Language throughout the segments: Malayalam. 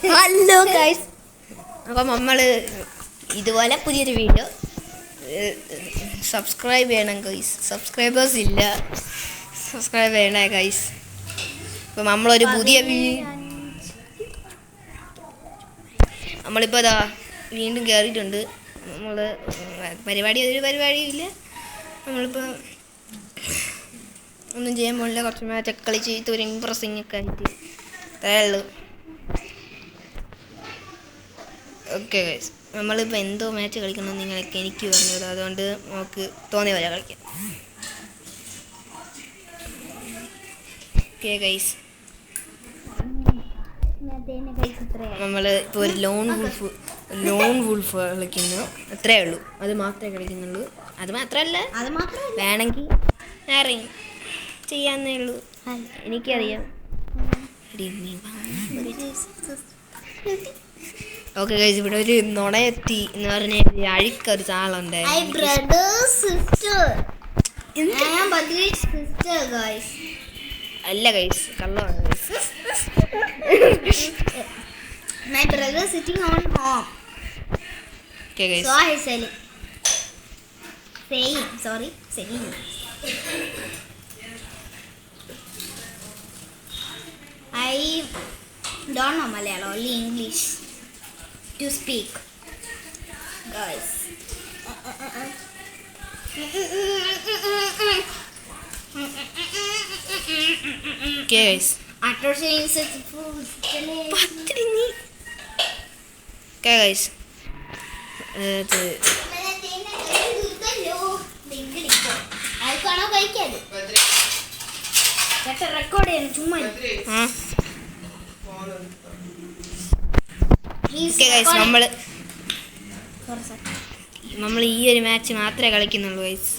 ഹലോ ഗൈസ്, അപ്പം നമ്മൾ ഇതുപോലെ പുതിയൊരു വീഡിയോ സബ്സ്ക്രൈബ് ചെയ്യണം ഗൈസ്. സബ്സ്ക്രൈബേഴ്സ് ഇല്ല, സബ്സ്ക്രൈബ് ചെയ്യണേ ഗൈസ്. അപ്പം നമ്മളൊരു പുതിയ നമ്മളിപ്പോൾ വീണ്ടും കയറിയിട്ടുണ്ട്. നമ്മൾ ഒരു പരിപാടിയും ഇല്ല. നമ്മളിപ്പോൾ ഒന്നും ചെയ്യാൻ പോലില്ല. കുറച്ച് മാച്ചൊക്കെ കളിച്ച് ഒരു ഇംപ്രസിങ് ഒക്കെ ആയിട്ട് അത്രേ ഉള്ളൂ. ഓക്കെ ഗൈസ്, നമ്മളിപ്പോൾ എന്തോ മാച്ച് കളിക്കണമെന്ന് നിങ്ങൾക്ക് എനിക്ക് പറഞ്ഞത്, അതുകൊണ്ട് നമുക്ക് തോന്നിയ പോലെ കളിക്കാം. ഓക്കെ ഗൈസ്, നമ്മൾ ഇപ്പോൾ ഒരു ലോൺ വൂൾഫ് കളിക്കുന്നു. അത്രേ ഉള്ളൂ, അത് മാത്രമേ കളിക്കുന്നുള്ളൂ. അത് മാത്രമല്ല, വേണമെങ്കിൽ ആരെയും ചെയ്യാന്നേ ഉള്ളൂ. എനിക്കറിയാം. ഓക്കെ ഗൈസ്, ഇവിടെ ഒരു നുണയെത്തി എന്ന് പറഞ്ഞ അഴിക്കൊരു ചാളുണ്ട്. അല്ല ഗൈസ്, കള്ളമാണ് guys. My brother sitting on home. Okay guys. So I selling. Selling. I don't know Malayalam, only English to speak. Guys. Okay guys. After saying such food, Okay guys. record ചുമ്മാ. Okay guys, നമ്മൾ ഈ ഒരു മാച്ച് മാത്രമേ കളിക്കുന്നുള്ളൂ ഗൈസ്.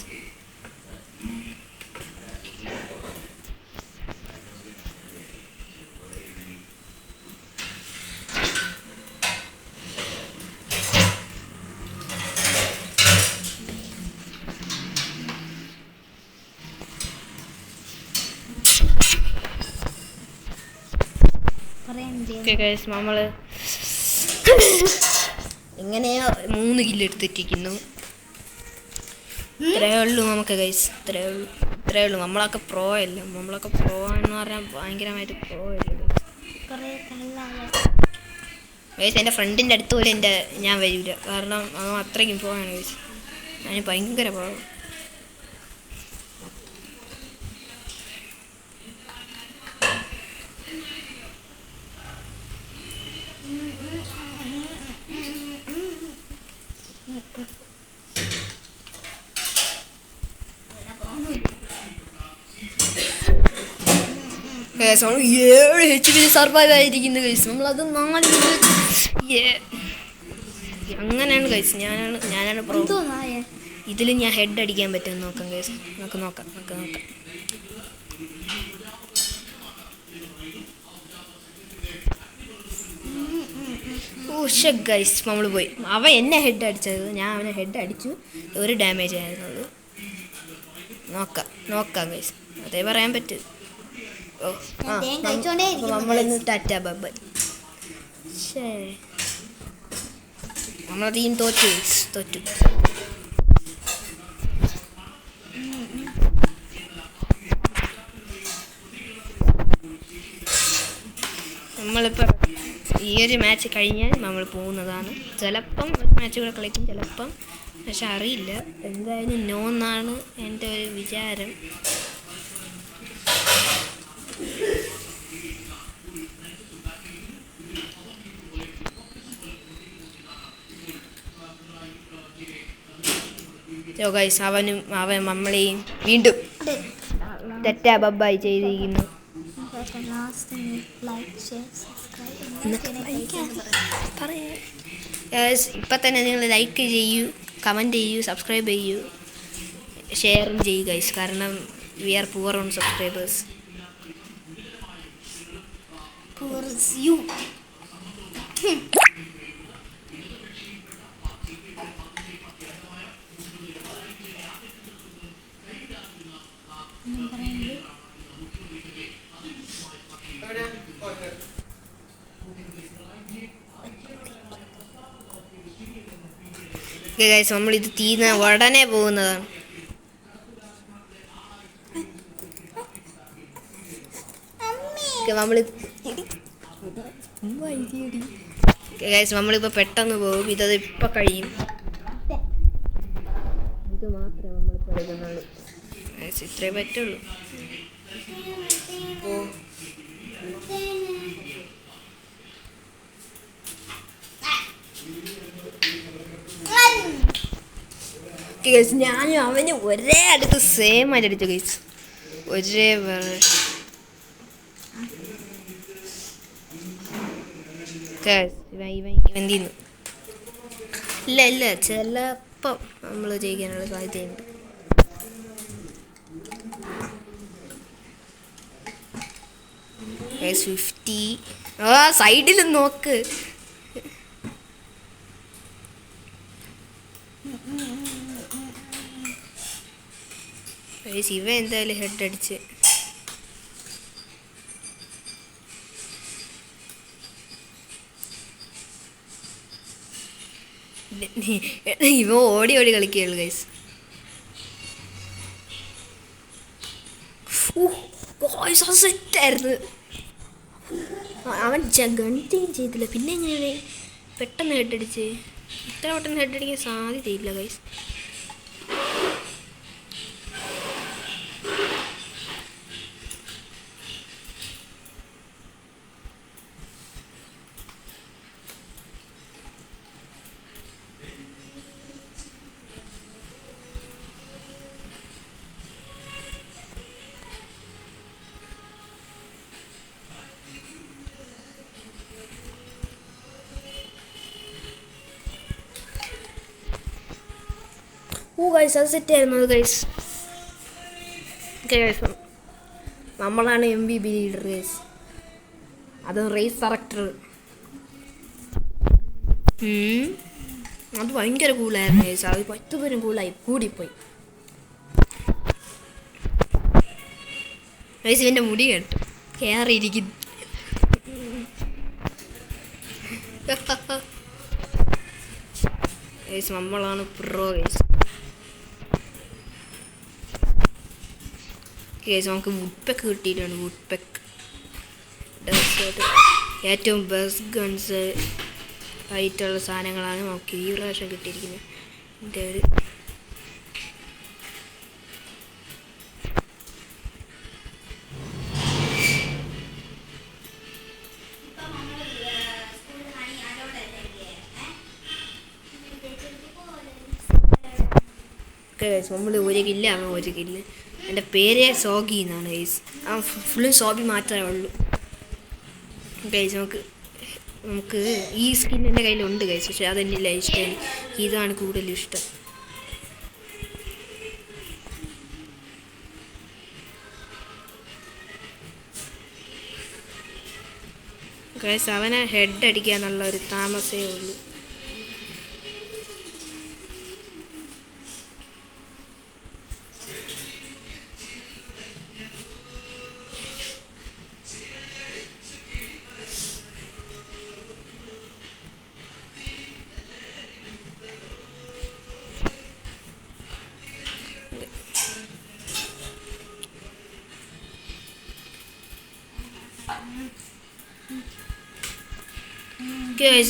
ഓക്കെ ഗൈസ്, നമ്മൾ എങ്ങനെയോ 3 കില്ല് എടുത്തിട്ടിരിക്കുന്നു. ഇത്രയേ ഉള്ളൂ നമുക്ക് ഗൈസ്, ഇത്രയേ ഉള്ളൂ. നമ്മളൊക്കെ പ്രോ അല്ല, നമ്മളൊക്കെ പ്രോ എന്ന് പറഞ്ഞാൽ ഭയങ്കരമായിട്ട് പ്രോ അല്ല ഗൈസ്. എൻ്റെ ഫ്രണ്ടിൻ്റെ അടുത്ത് പോലും ഞാൻ വരില്ല, കാരണം അവൻ അത്രയ്ക്കും പ്രോ ആണ് ഗൈസ്. അതിന് ഭയങ്കര പ്രോ. നമ്മൾ 7 HP സർവൈവ് ആയിരിക്കുന്നു ഗൈസ്. നമ്മളത് 4 അങ്ങനെയാണ് ഗൈസ്. ഞാനാണ് പ്രോ. ഇതിൽ ഞാൻ ഹെഡ് അടിക്കാൻ പറ്റുമെന്ന് നോക്കാം ഗൈസ്. നമുക്ക് നോക്കാം. ഗൈസ്, നമ്മൾ പോയി. അവൻ എന്നെ ഹെഡ് അടിച്ചത്, ഞാൻ അവനെ ഹെഡ് അടിച്ചു. ഒരു ഡാമേജ് ആയിരുന്നുള്ളൂ. നോക്കാം ഗൈസ്, അതേ പറയാൻ പറ്റൂ. നമ്മളിന്ന് ടാറ്റാ ബൈ. നമ്മളെ ടീം തോറ്റു. നമ്മളിപ്പോൾ ഈ ഒരു മാച്ച് കഴിഞ്ഞാൽ നമ്മൾ പോകുന്നതാണ്. ചിലപ്പം ഒരു മാച്ച് കൂടെ കളിക്കും, ചിലപ്പം, പക്ഷെ അറിയില്ല. എന്തായാലും നോ എന്നാണ് എൻ്റെ ഒരു വിചാരം. ഗൈസ്, അവൻ നമ്മളെയും വീണ്ടും തെറ്റാ ബബ്ബായി ചെയ്തിരിക്കുന്നു. ഇപ്പം തന്നെ നിങ്ങൾ ലൈക്ക് ചെയ്യൂ, കമൻറ്റ് ചെയ്യൂ, സബ്സ്ക്രൈബ് ചെയ്യൂ, ഷെയറും ചെയ്യൂ ഗൈസ്. കാരണം we are poor on subscribers. Okay guys, നമ്മളിത് തീർന്ന ഉടനെ പോകുന്നതാണ്. നമ്മളിപ്പോൾ പെട്ടെന്ന് പോകും. ഇതത് ഇപ്പം കഴിയും. ഇത് മാത്രമേ നമ്മളിപ്പോൾ എടുക്കുന്നുള്ളൂ. ഇത്രേ പറ്റുള്ളൂ. ഞാനും അവന് ഒരേ അടുത്ത് സെയിം ആയിട്ട് അടിച്ചു ഗൈസ്. ഒരേ ഇവൻ തീർന്നു. ഇല്ല ചിലപ്പം നമ്മൾ ജയിക്കാനുള്ള സാധ്യതയുണ്ട്. ഗൈസ് 50. സൈഡിൽ നോക്ക്. ഇവ എന്തായാലും ഹെഡ് അടിച്ച്. ഇവ ഓടി കളിക്കുകയുള്ളു ഗൈസ്. സെറ്റായിരുന്നു. അവൻ ഗണിക്കുകയും ചെയ്തില്ല. പിന്നെ എങ്ങനെയാണ് പെട്ടെന്ന് ഹെഡ് അടിച്ച്? ഇത്ര പെട്ടെന്ന് ഹെഡ് അടിക്കാൻ സാധ്യതയില്ല ഗൈസ്. ഗൈസ് അത് സെറ്റായിരുന്നു ഗൈസ്. നമ്മളാണ് MVP ലീഡർ ഗൈസ്. അത് റേസ് ഡയറക്ടർ. അത് ഭയങ്കര കൂളായിരുന്നു ഗൈസ്. അത് 10 പേരും കൂടിപ്പോയി ഗൈസ്. ഇവൻ്റെ മുടി കേട്ടു കയറിയിരിക്കുന്നു. ഗൈസ് നമ്മളാണ് പ്രോ ഗൈസ്. ഗൈസ് നമുക്ക് വുഡ്പെക്ക് കിട്ടിയിട്ടുണ്ട്. വുഡ്പെക്ക് ഏറ്റവും ബെസ്റ്റ് ഗൺസ് ആയിട്ടുള്ള സാധനങ്ങളാണ് നമുക്ക് ഈ പ്രാവശ്യം കിട്ടിയിരിക്കുന്നത്. എൻ്റെ ഒരു നമ്മൾ 1 കില്ല് ആണ്. 1 കില്ല്. എൻ്റെ പേര് സോഗി എന്നാണ് ഗൈസ്. ഫുള്ളും സോബി മാത്രമേ ഉള്ളൂ ഗൈസ്. നമുക്ക് ഈ സ്കിൻ എൻ്റെ കയ്യിലുണ്ട് ഗൈസ്. പക്ഷെ അതെന്നില്ല ഇഷ്ടം. ഇതാണ് കൂടുതൽ ഇഷ്ടം. ഗൈസ് അവനെ ഹെഡ് അടിക്കാനുള്ള ഒരു താമസമേ ഉള്ളൂ.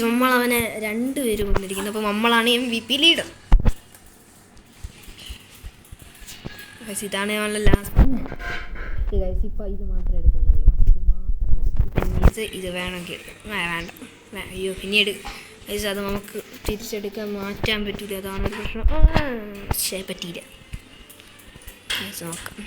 നമ്മളവനെ 2 പേര് കൊണ്ടിരിക്കുന്നത്. അപ്പോൾ നമ്മളാണ് MVP ലീഡർ. ഇതാണ് നമ്മളെ ലാസ്റ്റ്. ഇപ്പോൾ ഇത് മാത്രമേ എടുക്കുന്നുള്ളൂ. ഇത് വേണമെങ്കിൽ വേണ്ട. അയ്യോ പിന്നീട് ഗൈസ് അത് നമുക്ക് തിരിച്ചെടുക്കാൻ മാറ്റാൻ പറ്റില്ല. അതാണ് ഒരു പ്രശ്നം. പറ്റിയില്ല. നോക്കാം.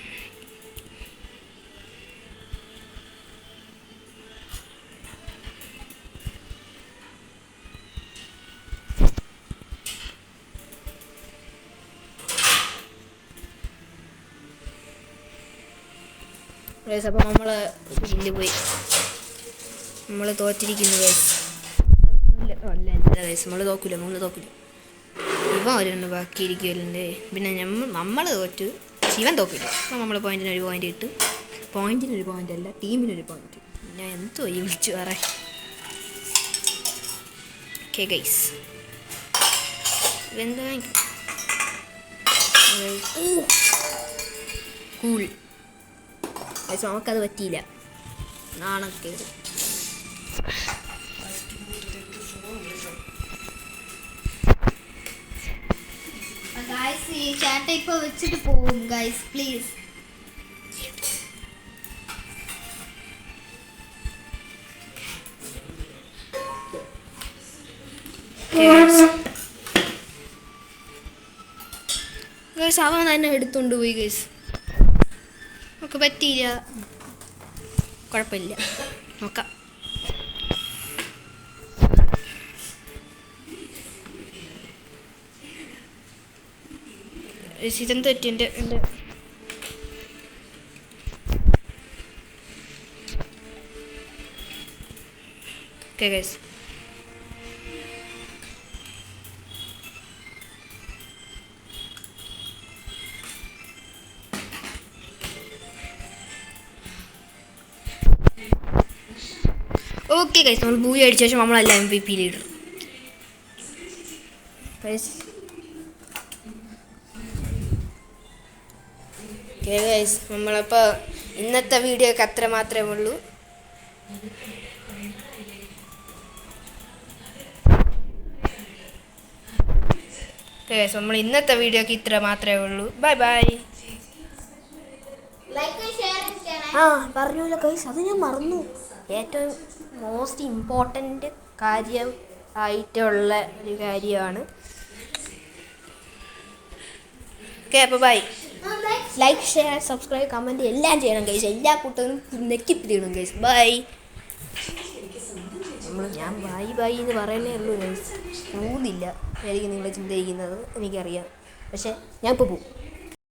ഗൈസ് അപ്പോൾ നമ്മൾ ജില്ല് പോയി. നമ്മൾ തോറ്റിരിക്കുന്നു ഗൈസ്. അല്ല ഗൈസ് നമ്മൾ തോക്കില്ല. ഇവ ഒരെണ്ണം ബാക്കിയിരിക്കുമല്ലേ. പിന്നെ നമ്മൾ തോറ്റു. ശിവൻ തോക്കില്ല. അപ്പോൾ നമ്മൾ പോയിൻറ്റിന് 1 പോയിൻ്റ് ഇട്ട്. പോയിൻറ്റിന് 1 പോയിൻ്റ് അല്ല, ടീമിന് 1 പോയിൻ്റ്. ഞാൻ എന്തോ വിളിച്ചു പറയാൻ. ഓക്കെ ഗൈസ് വെന്ത് വാങ്ങിക്കും. കൂൾ. നമുക്കത് പറ്റിയില്ല, നാണക്കേട്. ഗൈസ് ഈ ചേട്ട ഇപ്പൊ വെച്ചിട്ട് പോകും ഗൈസ് പ്ലീസ്. ഗൈസ് അവൻ തന്നെ എടുത്തോണ്ട് പോയി ഗൈസ്. നമുക്ക് പറ്റിയില്ല, കുഴപ്പമില്ല, നോക്കാം. ഇതെന്ത് പറ്റി എൻ്റെ ഓക്കെ ഗൈസ്. ഓക്കെ ഗൈസ്, നമ്മൾ ബൂയി അടിച്ച ശേഷം നമ്മളല്ല MVP leader guys. Okay guys, നമ്മളപ്പോൾ ഇന്നത്തെ വീഡിയോക്ക് അത്ര മാത്രമേ ഉള്ളൂ. ഓക്കെ ഗൈസ്, നമ്മൾ ഇന്നത്തെ വീഡിയോക്ക് ഇത്ര മാത്രമേ ഉള്ളൂ. Bye bye. ലൈക്ക് ഷെയർ ചെയ്യണേ. ആ പറഞ്ഞല്ലോ ഗൈസ്, അത് ഞാൻ മറന്നു. ഏറ്റവും മോസ്റ്റ് ഇമ്പോർട്ടൻ്റ് കാര്യം ആയിട്ടുള്ള ഒരു കാര്യമാണ്. ഓക്കെ അപ്പോൾ bye. Like share subscribe comment എല്ലാം ചെയ്യണം ഗൈസ്. എല്ലാ കൂട്ടരും നെക്കിപ്പിടിക്കണം ഗൈസ്. ബൈ. ഞാൻ ബൈ എന്ന് പറയുന്നേ ഉള്ളൂ ഗൈസ്. പോകുന്നില്ല ആയിരിക്കും നിങ്ങൾ ചിന്തിക്കുന്നത് എനിക്കറിയാം, പക്ഷേ ഞാൻ ഇപ്പോൾ പോകും.